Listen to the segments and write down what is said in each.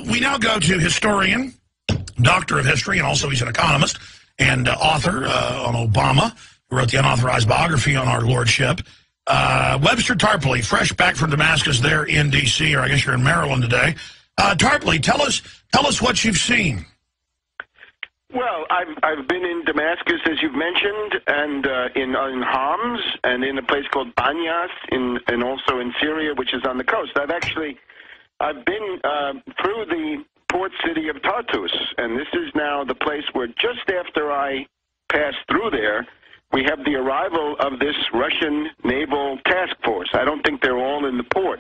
We now go to historian, doctor of history, and also he's an economist and author on Obama, who wrote the unauthorized biography on our lordship. Webster Tarpley, fresh back from Damascus there in D.C., or I guess you're in Maryland today. Tarpley, tell us what you've seen. Well, I've been in Damascus, as you've mentioned, and in Homs, and in a place called Banyas, and also in Syria, which is on the coast. I've been through the port city of Tartus, and this is now the place where just after I passed through there, we have the arrival of this Russian naval task force. I don't think they're all in the port.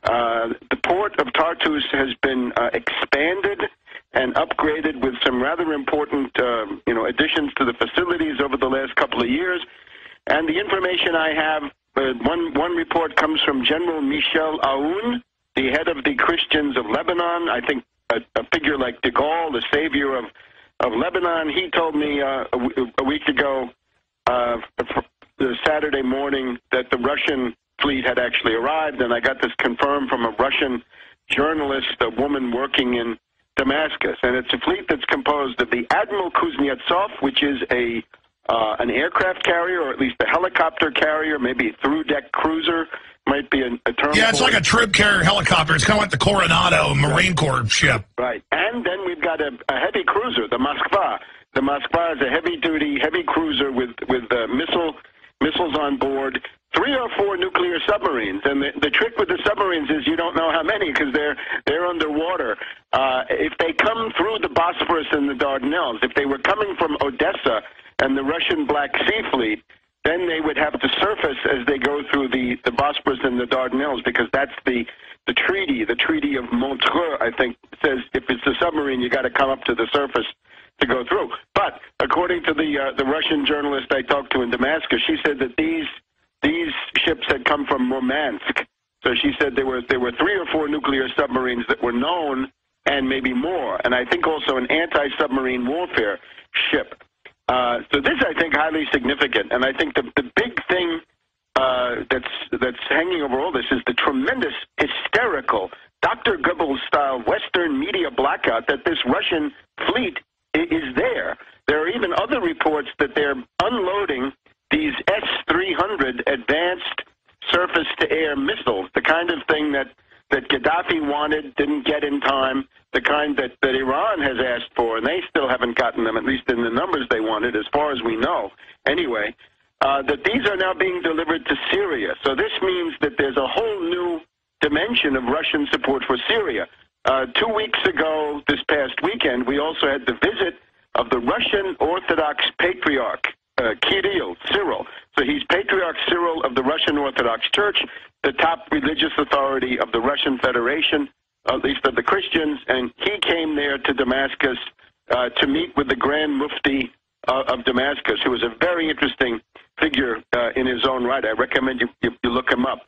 The port of Tartus has been expanded and upgraded with some rather important, additions to the facilities over the last couple of years. And the information I have, one report comes from General Michel Aoun, the head of the Christians of Lebanon. I think a figure like de Gaulle, the savior of Lebanon. He told me a week ago, the Saturday morning, that the Russian fleet had actually arrived, and I got this confirmed from a Russian journalist, a woman working in Damascus, and it's a fleet that's composed of the Admiral Kuznetsov, which is an aircraft carrier, or at least a helicopter carrier, maybe a through-deck cruiser, might be a term. Yeah, it's like a troop carrier helicopter. It's kind of like the Coronado Marine Corps ship. Right, and then we've got a heavy cruiser, the Moskva. The Moskva is a heavy-duty, heavy cruiser with missiles on board. 3 or 4 nuclear submarines, and the trick with the submarines is you don't know how many because they're underwater. If they come through the Bosphorus and the Dardanelles, if they were coming from Odessa and the Russian Black Sea Fleet, then they would have to surface as they go through the Bosphorus and the Dardanelles, because that's the Treaty of Montreux, I think, says if it's a submarine, you got to come up to the surface to go through. But according to the Russian journalist I talked to in Damascus, she said that these ships had come from Murmansk. So she said there were 3 or 4 nuclear submarines that were known, and maybe more, and I think also an anti-submarine warfare ship. So this, I think, highly significant, and I think the big thing that's hanging over all this is the tremendous, hysterical, Dr. Goebbels-style Western media blackout that this Russian fleet is there. There are even other reports that they're unloading these S-300 advanced surface-to-air missiles, the kind of thing that Gaddafi wanted, didn't get in time, the kind that Iran has asked for, and they still haven't gotten them, at least in the numbers they wanted, as far as we know. Anyway, that these are now being delivered to Syria. So this means that there's a whole new dimension of Russian support for Syria. 2 weeks ago, this past weekend, we also had the visit of the Russian Orthodox Patriarch, Kirill, Cyril. So he's Patriarch Cyril of the Russian Orthodox Church, the top religious authority of the Russian Federation, at least of the Christians, and he came there to Damascus to meet with the Grand Mufti of Damascus, who is a very interesting figure in his own right. I recommend you look him up.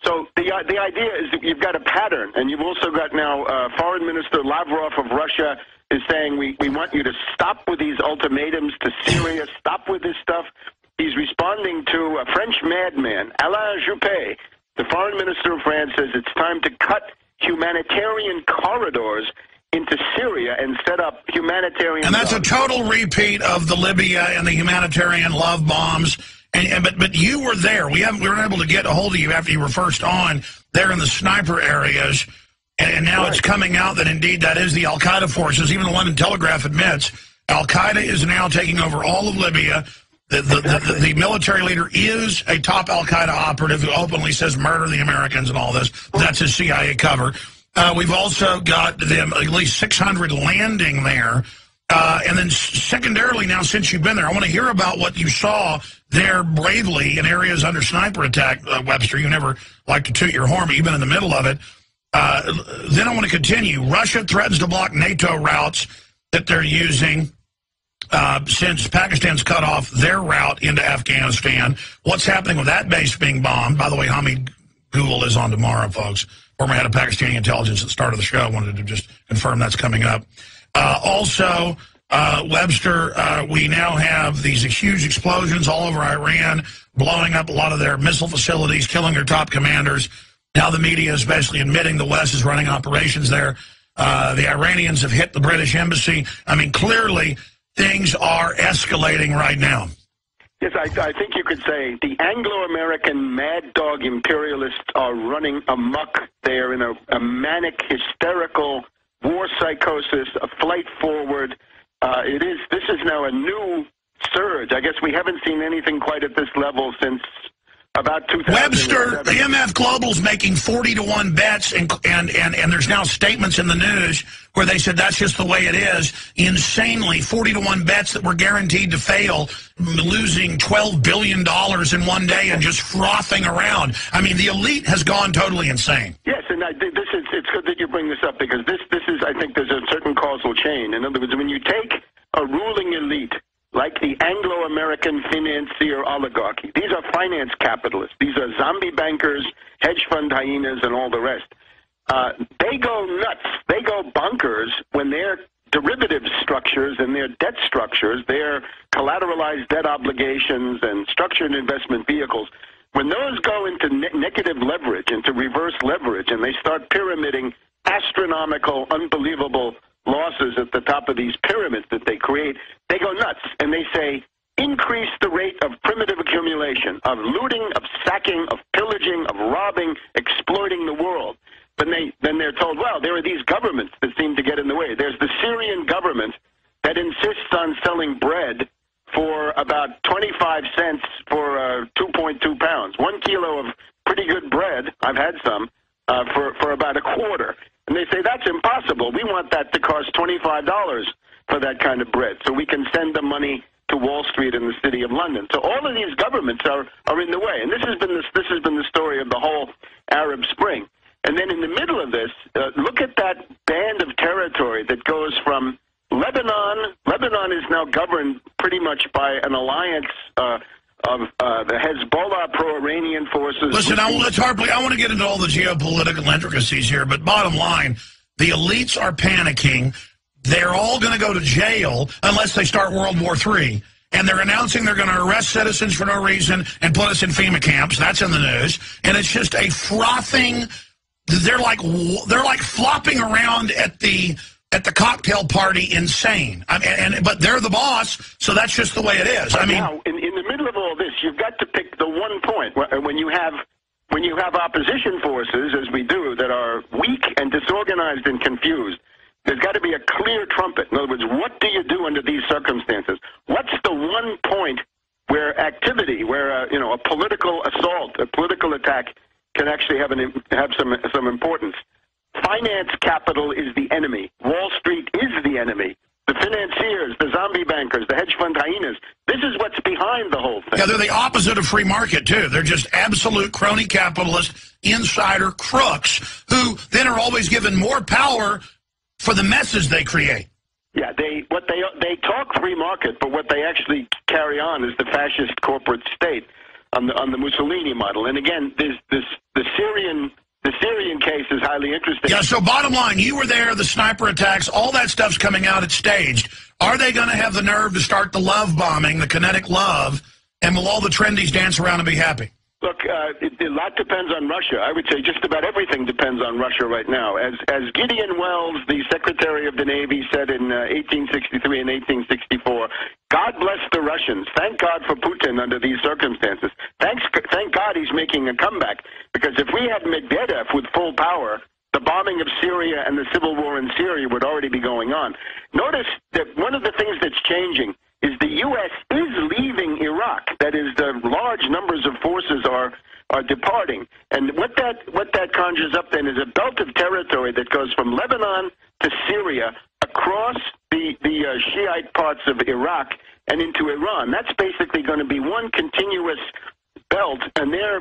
So the idea is that you've got a pattern, and you've also got now Foreign Minister Lavrov of Russia is saying we want you to stop with these ultimatums to Syria, stop with this stuff. He's responding to a French madman, Alain Juppé. The foreign minister of France says it's time to cut humanitarian corridors into Syria and set up humanitarian... And that's a total repeat of the Libya and the humanitarian love bombs. But you were there. We weren't able to get a hold of you after you were first on there in the sniper areas. And now It's coming out that indeed that is the Al-Qaeda forces. Even the London Telegraph admits Al-Qaeda is now taking over all of Libya. The military leader is a top Al-Qaeda operative who openly says murder the Americans and all this. That's his CIA cover. We've also got them at least 600 landing there. And then secondarily now, since you've been there, I want to hear about what you saw there bravely in areas under sniper attack, Webster. You never like to toot your horn, but you've been in the middle of it. Then I want to continue. Russia threatens to block NATO routes that they're using since Pakistan's cut off their route into Afghanistan. What's happening with that base being bombed? By the way, Hamid Gul is on tomorrow, folks. Former head of Pakistani intelligence at the start of the show. I wanted to just confirm that's coming up. Also, Webster, we now have these huge explosions all over Iran, blowing up a lot of their missile facilities, killing their top commanders. Now the media is basically admitting the West is running operations there. The Iranians have hit the British embassy. I mean, clearly, things are escalating right now. Yes, I think you could say the Anglo-American mad dog imperialists are running amok. They are in a manic, hysterical war psychosis, a flight forward. This is now a new surge. I guess we haven't seen anything quite at this level since about 2000. Webster, the MF Global's making 40-to-1 bets, and there's now statements in the news where they said that's just the way it is. Insanely, 40-to-1 bets that were guaranteed to fail, losing $12 billion in one day and just frothing around. I mean, the elite has gone totally insane. Yes, and it's good that you bring this up, because this is, I think there's a certain causal chain. In other words, when you take a ruling elite like the Anglo-American financier oligarchy, these are finance capitalists. These are zombie bankers, hedge fund hyenas, and all the rest. They go nuts. They go bonkers when their derivative structures and their debt structures, their collateralized debt obligations and structured investment vehicles, when those go into negative leverage, into reverse leverage, and they start pyramiding astronomical, unbelievable losses at the top of these pyramids that they create, they go nuts, and they say, increase the rate of primitive accumulation, of looting, of sacking, of pillaging, of robbing, exploiting the world. Then they're told, well, there are these governments that seem to get in the way. There's the Syrian government that insists on selling bread for about 25 cents for 2.2 pounds. 1 kilo of pretty good bread, I've had some, for about a quarter. And they say, that's impossible. We want that to cost $25 for that kind of bread, so we can send the money to Wall Street and the City of London. So all of these governments are in the way. And this has been the story of the whole Arab Spring. And then in the middle of this, look at that band of territory that goes from Lebanon. Lebanon is now governed pretty much by an alliance of the Hezbollah pro-Iranian forces. Listen, I want to get into all the geopolitical intricacies here, but bottom line, the elites are panicking. They're all going to go to jail unless they start World War III. And they're announcing they're going to arrest citizens for no reason and put us in FEMA camps. That's in the news. And it's just a frothing. They're like flopping around at the cocktail party, insane. But they're the boss, so that's just the way it is. But now, in the middle of all this, you've got to pick the one point when you have opposition forces, as we do, that are weak and disorganized and confused. There's got to be a clear trumpet. In other words, what do you do under these circumstances? What's the one point where activity, where a political assault, a political attack, can actually have some importance? Finance capital is the enemy. Wall Street is the enemy. The financiers, the zombie bankers, the hedge fund hyenas. This is what's behind the whole thing. Yeah, they're the opposite of free market, too. They're just absolute crony capitalist, insider crooks who then are always given more power for the messes they create. Yeah, they talk free market, but what they actually carry on is the fascist corporate state on the Mussolini model. And again, the Syrian case is highly interesting. Yeah, so bottom line, you were there, the sniper attacks, all that stuff's coming out, it's staged. Are they going to have the nerve to start the love bombing, the kinetic love, and will all the trendies dance around and be happy? Look, a lot depends on Russia. I would say just about everything depends on Russia right now. As Gideon Wells, the Secretary of the Navy, said in 1863 and 1864, God bless the Russians. Thank God for Putin under these circumstances. Thank God he's making a comeback, because if we had Medvedev with full power, the bombing of Syria and the civil war in Syria would already be going on. Notice that one of the things that's changing is the U.S. is leaving Iraq. That is, the large numbers of forces are departing. And what that conjures up then is a belt of territory that goes from Lebanon to Syria, across the Shiite parts of Iraq and into Iran. That's basically going to be one continuous belt, and they're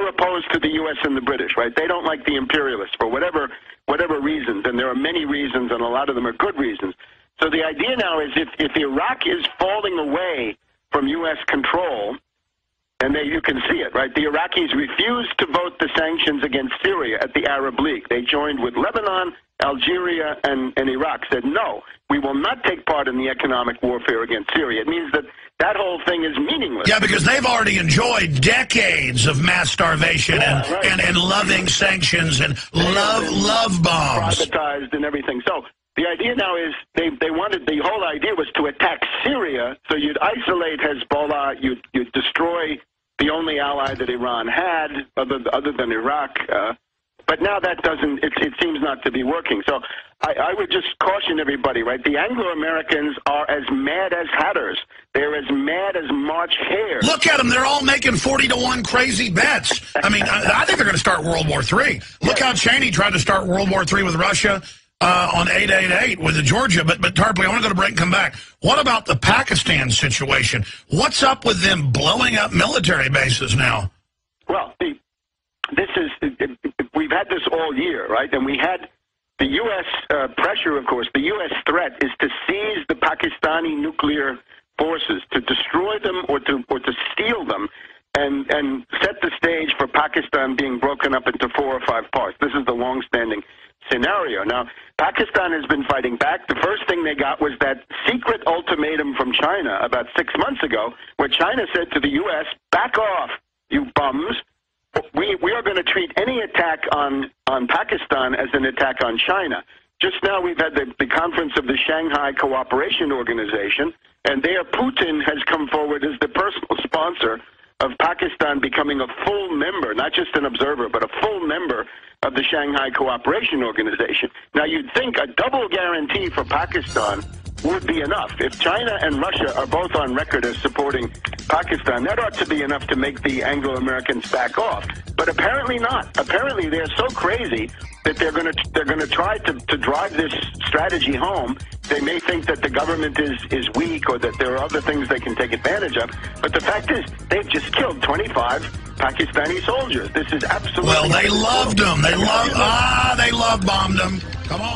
opposed to the U.S. and the British, right? They don't like the imperialists for whatever reasons, and there are many reasons, and a lot of them are good reasons. So the idea now is if Iraq is falling away from U.S. control, and you can see it, right? The Iraqis refused to vote the sanctions against Syria at the Arab League. They joined with Lebanon Algeria, and Iraq said, no, we will not take part in the economic warfare against Syria. It means that that whole thing is meaningless. Yeah, because they've already enjoyed decades of mass starvation and loving sanctions and love bombs. Privatized and everything. So the idea now is they wanted, the whole idea was to attack Syria, so you'd isolate Hezbollah, you'd destroy the only ally that Iran had, other than Iraq. But now that doesn't, it seems not to be working. So I would just caution everybody, right? The Anglo-Americans are as mad as hatters. They're as mad as March hares. Look at them. They're all making 40-to-1 crazy bets. I mean, I think they're going to start World War III. Look how Cheney tried to start World War III with Russia on 888 with the Georgia. But Tarpley, I want to go to break and come back. What about the Pakistan situation? What's up with them blowing up military bases now? Well, we've had this all year, right? And we had the U.S. pressure, of course. The U.S. threat is to seize the Pakistani nuclear forces, to destroy them or to steal them, and set the stage for Pakistan being broken up into 4 or 5 parts. This is the long-standing scenario. Now, Pakistan has been fighting back. The first thing they got was that secret ultimatum from China about 6 months ago, where China said to the U.S., back off, you bums. We are going to treat any attack on Pakistan as an attack on China. Just now we've had the conference of the Shanghai Cooperation Organization, and there Putin has come forward as the personal sponsor of Pakistan becoming a full member, not just an observer, but a full member of the Shanghai Cooperation Organization. Now you'd think a double guarantee for Pakistan would be enough. If China and Russia are both on record as supporting Pakistan, that ought to be enough to make the Anglo-Americans back off. But apparently not. Apparently they're so crazy that they're going to try to drive this strategy home. They may think that the government is weak or that there are other things they can take advantage of. But the fact is, they've just killed 25 Pakistani soldiers. This is absolutely... Well, they loved them. They love bombed them. Come on.